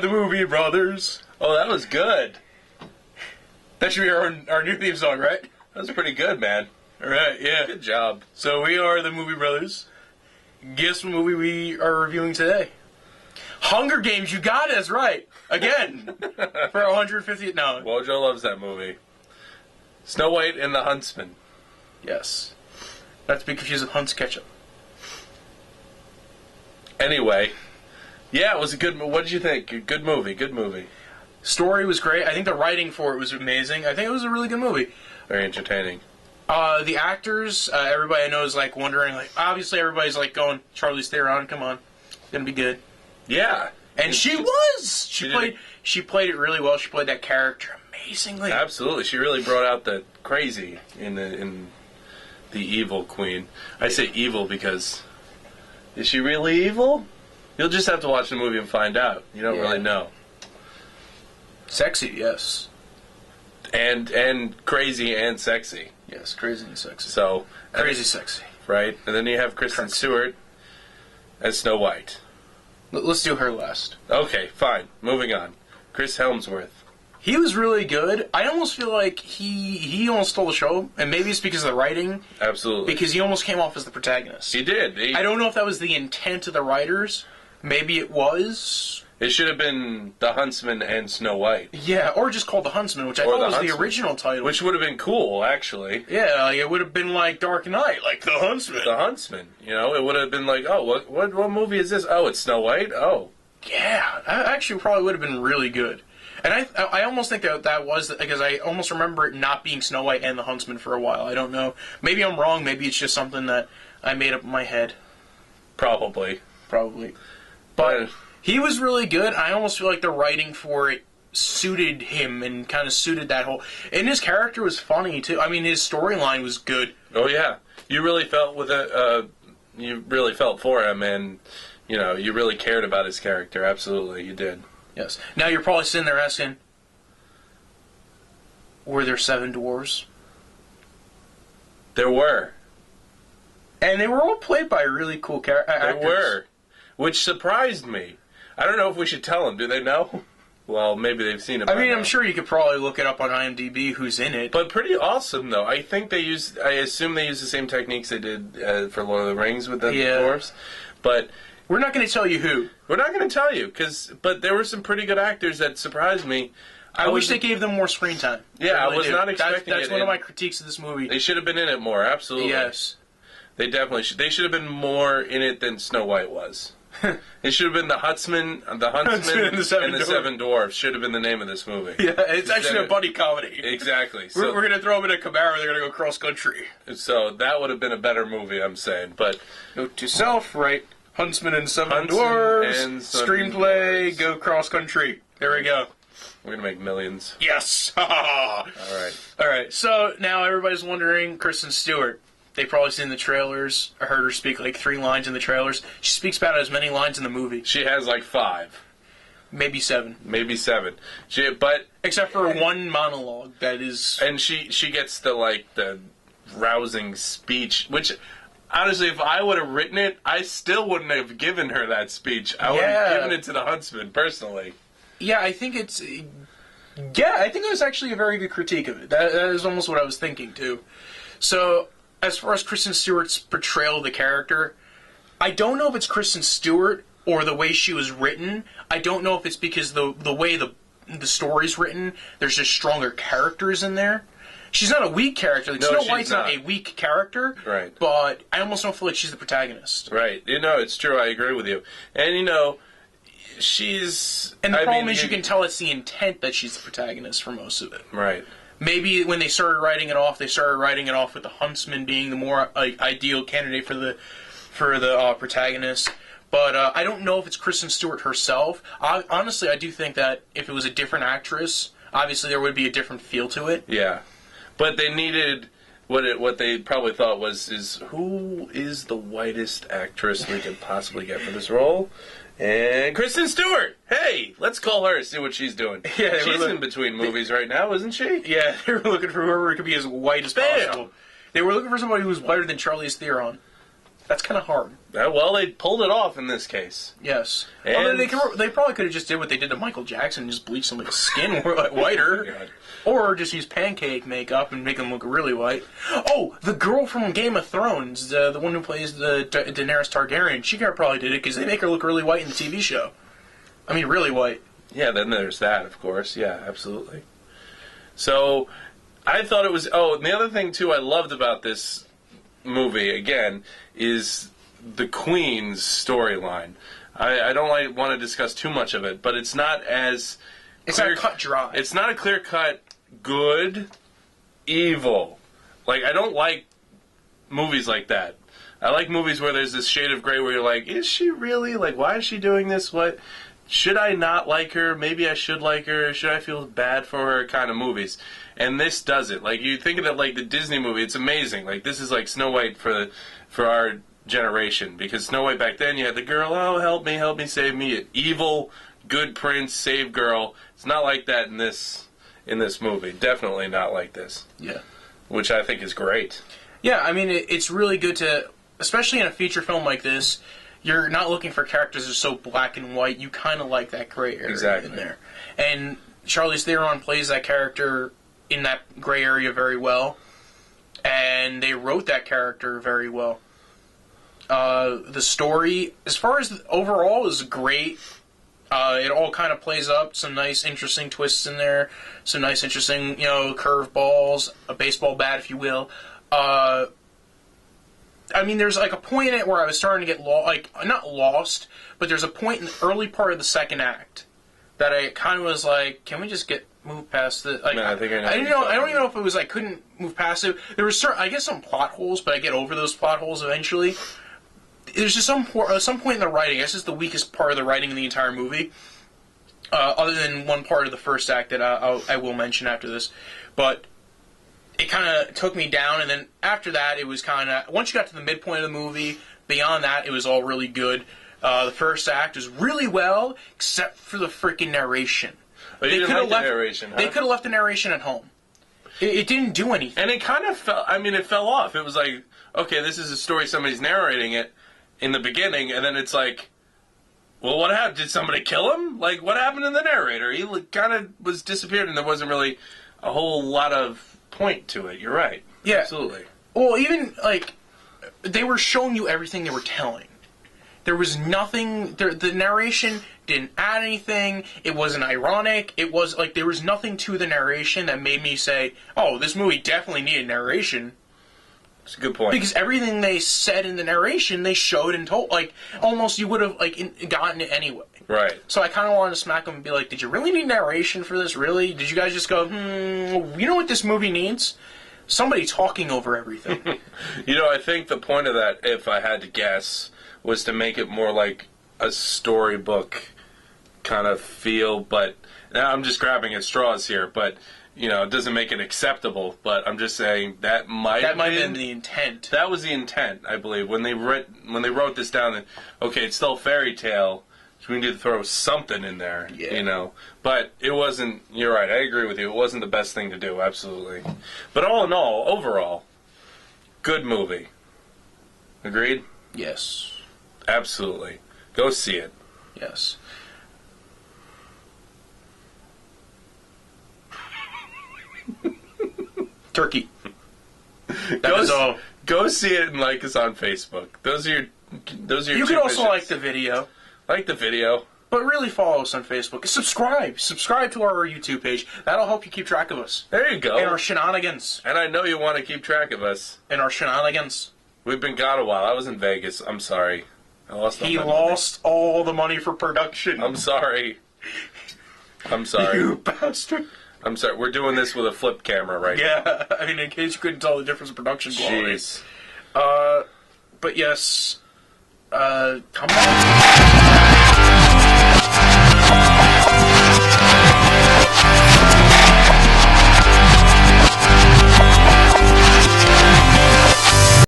the movie brothers. Oh, that was good. That should be our new theme song, right? That was pretty good, man. All right, yeah. Good job. So we are the movie brothers. Guess what movie we are reviewing today? Hunger Games, you got it, that's right. Again. For 150th, no. Wojo loves that movie. Snow White and the Huntsman. Yes. Not to be confused with Hunt's Ketchup. Anyway. Yeah, it was a good movie. What did you think? Good movie, good movie. Story was great. I think the writing for it was amazing. I think it was a really good movie. Very entertaining. The actors, everybody I know is like wondering, like, obviously everybody's like going, Charlize Theron, come on. It's gonna be good. Yeah. And she was! She played it really well. She played that character amazingly. Absolutely. She really brought out the crazy in the evil queen. I say evil because is she really evil? You'll just have to watch the movie and find out. You don't really know. Sexy, yes. And crazy and sexy. Yes, crazy and sexy. So crazy sexy. Right? And then you have Kristen Stewart as Snow White. Let's do her last. Okay, fine. Moving on. Chris Hemsworth. He was really good. I almost feel like he almost stole the show, and maybe it's because of the writing. Absolutely. Because he almost came off as the protagonist. He did. I don't know if that was the intent of the writers. Maybe it was. It should have been The Huntsman and Snow White. Yeah, or just called The Huntsman, which I thought was the original title. Which would have been cool, actually. Yeah, like it would have been like Dark Knight, like The Huntsman. The Huntsman. You know, it would have been like, oh, what movie is this? Oh, it's Snow White? Oh. Yeah, that actually probably would have been really good. And I almost think that was, because I almost remember it not being Snow White and The Huntsman for a while. I don't know. Maybe I'm wrong. Maybe it's just something that I made up in my head. Probably. But he was really good. I almost feel like the writing for it suited him and kind of suited that whole... And his character was funny, too. I mean, his storyline was good. Oh, yeah. You really felt with it... you really felt for him, and, you know, you really cared about his character. Absolutely, you did. Yes. Now you're probably sitting there asking, were there 7 dwarves? There were. And they were all played by really cool actors. There were. Which surprised me. I don't know if we should tell them. Do they know? Well, maybe they've seen it by now. I'm sure you could probably look it up on IMDb who's in it. But pretty awesome, though. I assume they use the same techniques they did for Lord of the Rings with the dwarves. But... We're not going to tell you who. We're not going to tell you, but there were some pretty good actors that surprised me. I wish they gave them more screen time. Yeah, I was not expecting That's one of my critiques of this movie. They should have been in it more, absolutely. Yes. They definitely should. They should have been more in it than Snow White was. It should have been the Huntsman and the Seven Dwarfs should have been the name of this movie. Yeah, it's actually a buddy comedy. Exactly. So, we're going to throw them in a Camaro, they're going to go cross country. So that would have been a better movie, I'm saying. But note to self, right? Huntsman and Seven Dwarves, and screenplay, go cross country. There we go. We're going to make millions. Yes! Alright. So now everybody's wondering, Kristen Stewart. They've probably seen the trailers, or heard her speak like 3 lines in the trailers. She speaks about as many lines in the movie. She has like 5. Maybe 7. But except for one monologue that is... And she gets the rousing speech, which... Honestly, if I would have written it, I still wouldn't have given her that speech. I would have given it to the Huntsman, personally. Yeah, I think it's... Yeah, I think it was actually a very good critique of it. That is almost what I was thinking, too. So, as far as Kristen Stewart's portrayal of the character, I don't know if it's Kristen Stewart or the way she was written. I don't know if it's because the way the story's written, there's just stronger characters in there. She's not a weak character. Like, Snow White's not a weak character. Right. But I almost don't feel like she's the protagonist. Right. You know, it's true. I agree with you. And, you know, she's... And the problem is you can tell it's the intent that she's the protagonist for most of it. Right. Maybe when they started writing it off, with the Huntsman being the more ideal candidate for the protagonist. But I don't know if it's Kristen Stewart herself. Honestly, I do think that if it was a different actress, obviously there would be a different feel to it. Yeah. But they needed what they probably thought is who is the whitest actress we could possibly get for this role? And Kristen Stewart. Hey, let's call her, see what she's doing. Yeah, she's in between movies right now, isn't she? Yeah, they were looking for whoever could be as white as possible. They were looking for somebody who was whiter than Charlize Theron. That's kind of hard. Well, they pulled it off in this case. Yes. And Although they probably could have just did what they did to Michael Jackson and just bleach somebody's skin whiter. God. Or just use pancake makeup and make them look really white. Oh, the girl from Game of Thrones, the one who plays the Daenerys Targaryen, she probably did it because they make her look really white in the TV show. I mean, really white. Yeah, then there's that, of course. Yeah, absolutely. So, I thought it was... Oh, and the other thing, too, I loved about this movie, again, is the Queen's storyline. I don't want to discuss too much of it, but it's not as... It's not cut dry. It's not a clear-cut good, evil. Like, I don't like movies like that. I like movies where there's this shade of gray where you're like, is she really? Like, why is she doing this? What? Should I not like her? Maybe I should like her. Should I feel bad for her? Kind of movies. And this does it. Like, you think of it like the Disney movie. It's amazing. Like, this is like Snow White for our generation. Because Snow White back then, you had the girl, oh, help me, save me. Evil, good prince, save girl. It's not like that in this movie. Definitely not like this. Yeah. Which I think is great. Yeah, I mean, it's really good to, especially in a feature film like this, you're not looking for characters that are so black and white. You kind of like that gray area in there. And Charlize Theron plays that character in that gray area very well. And they wrote that character very well. The story, as far as overall, is great. It all kind of plays up. Some nice, interesting twists in there. Some nice, interesting, curveballs. A baseball bat, if you will. I mean, there's like a point in it where I was starting to get not lost, but there's a point in the early part of the second act that I kind of was like, can we just move past this? Like, Man, I think I know. I don't even know if it was I couldn't move past it. There was I guess some plot holes, but I get over those plot holes eventually. There's just some point in the writing. I guess it's the weakest part of the writing in the entire movie, other than one part of the first act that I will mention after this, but. It kind of took me down, and then after that, it was kind of... Once you got to the midpoint of the movie, beyond that, it was all really good. The first act was really well, except for the freaking narration. Oh, you didn't like the narration, huh? They could have left the narration at home. It didn't do anything. And it kind of fell... I mean, it fell off. It was like, okay, this is a story, somebody's narrating it in the beginning, and then it's like, well, what happened? Did somebody kill him? Like, what happened to the narrator? He kind of was disappeared, and there wasn't really a whole lot of point to it. You're right. Yeah. Absolutely. Well, even, they were showing you everything they were telling. There was nothing... The narration didn't add anything. It wasn't ironic. It was, there was nothing to the narration that made me say, oh, this movie definitely needed narration. That's a good point. Because everything they said in the narration, they showed and told. Almost you would have, gotten it anyway. Right. So I kind of wanted to smack them and be like, did you really need narration for this? Really? Did you guys just go, you know what this movie needs? Somebody talking over everything. I think the point of that, if I had to guess, was to make it more like a storybook kind of feel, but now I'm just grabbing at straws here, but, it doesn't make it acceptable, but I'm just saying that might have been the intent. That was the intent, I believe, when they wrote this down, that, okay, it's still a fairy tale, so we need to throw something in there, But it wasn't, you're right, I agree with you, it wasn't the best thing to do, absolutely. But all in all, overall, good movie. Agreed? Yes. Absolutely. Go see it. Yes. Turkey. That was all. Go see it and like us on Facebook. Those are your You could also like the video. Like the video. But really follow us on Facebook. Subscribe to our YouTube page. That'll help you keep track of us. There you go. And our shenanigans. And I know you want to keep track of us. And our shenanigans. We've been gone a while. I was in Vegas. I'm sorry. He lost all the money for production. I'm sorry. You bastard. I'm sorry. We're doing this with a flip camera right now. Yeah, I mean, in case you couldn't tell the difference in production quality. Jeez. But yes, come on.